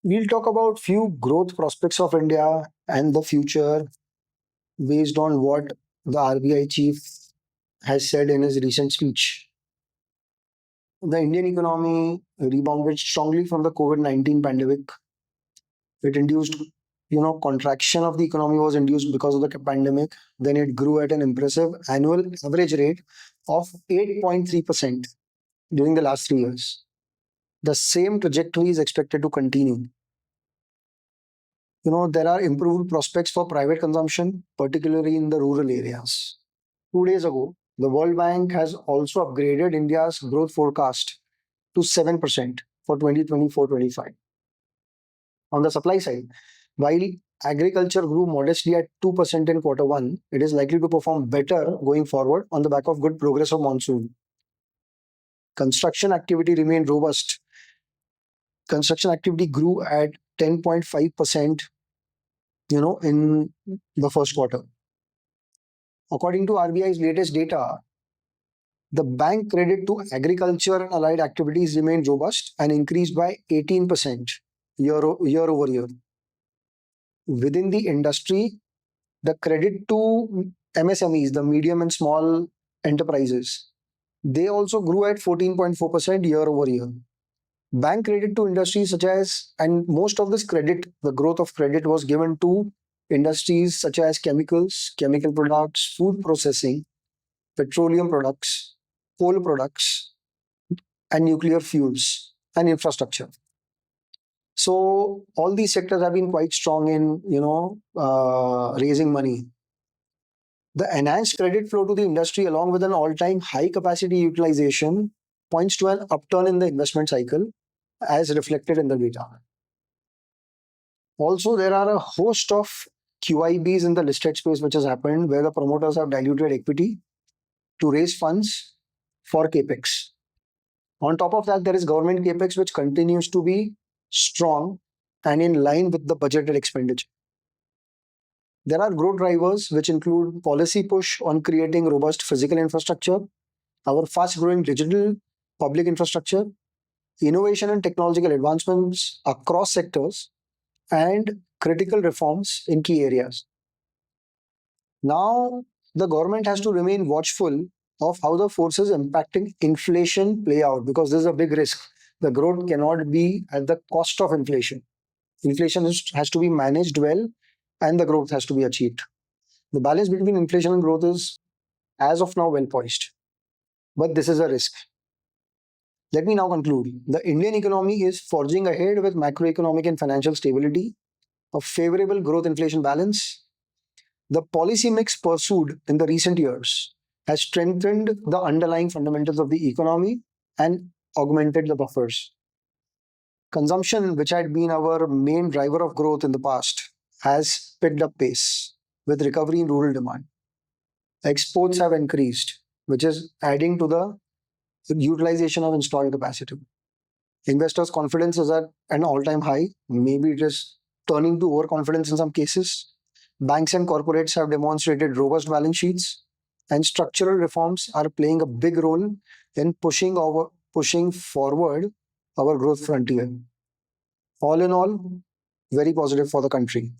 We'll talk about few growth prospects of India and the future based on what the RBI chief has said in his recent speech. The Indian economy rebounded strongly from the COVID-19 pandemic. It induced, contraction of the economy was induced because of the pandemic. Then it grew at an impressive annual average rate of 8.3% during the last 3 years. The same trajectory is expected to continue. There are improved prospects for private consumption, particularly in the rural areas. 2 days ago, the World Bank has also upgraded India's growth forecast to 7% for 2024-25. On the supply side, while agriculture grew modestly at 2% in quarter one, it is likely to perform better going forward on the back of good progress of monsoon. Construction activity remained robust. Construction activity grew at 10.5%, in the first quarter. According to RBI's latest data, the bank credit to agriculture and allied activities remained robust and increased by 18% year over year. Within the industry, the credit to MSMEs, the medium and small enterprises, they also grew at 14.4% year over year. Bank credit to industries such as, and most of this credit, the growth of credit was given to industries such as chemicals, chemical products, food processing, petroleum products, coal products, and nuclear fuels and infrastructure. So all these sectors have been quite strong in, raising money. The enhanced credit flow to the industry, along with an all-time high capacity utilization, points to an upturn in the investment cycle, as reflected in the data. Also, there are a host of QIBs in the listed space which has happened, where the promoters have diluted equity to raise funds for capex. On top of that, there is government capex, which continues to be strong and in line with the budgeted expenditure. There are growth drivers which include policy push on creating robust physical infrastructure, our fast-growing digital public infrastructure, innovation and technological advancements across sectors, and critical reforms in key areas. Now, the government has to remain watchful of how the forces impacting inflation play out, because there's a big risk. The growth cannot be at the cost of inflation. Inflation has to be managed well, and the growth has to be achieved. The balance between inflation and growth is, as of now, well poised. But this is a risk. Let me now conclude. The Indian economy is forging ahead with macroeconomic and financial stability, a favorable growth inflation balance. The policy mix pursued in the recent years has strengthened the underlying fundamentals of the economy and augmented the buffers. Consumption, which had been our main driver of growth in the past, has picked up pace with recovery in rural demand. Exports have increased, which is adding to the utilization of installed capacity. Investors' confidence is at an all-time high. Maybe it is turning to overconfidence in some cases. Banks and corporates have demonstrated robust balance sheets, and structural reforms are playing a big role in pushing forward our growth frontier. All in all, very positive for the country.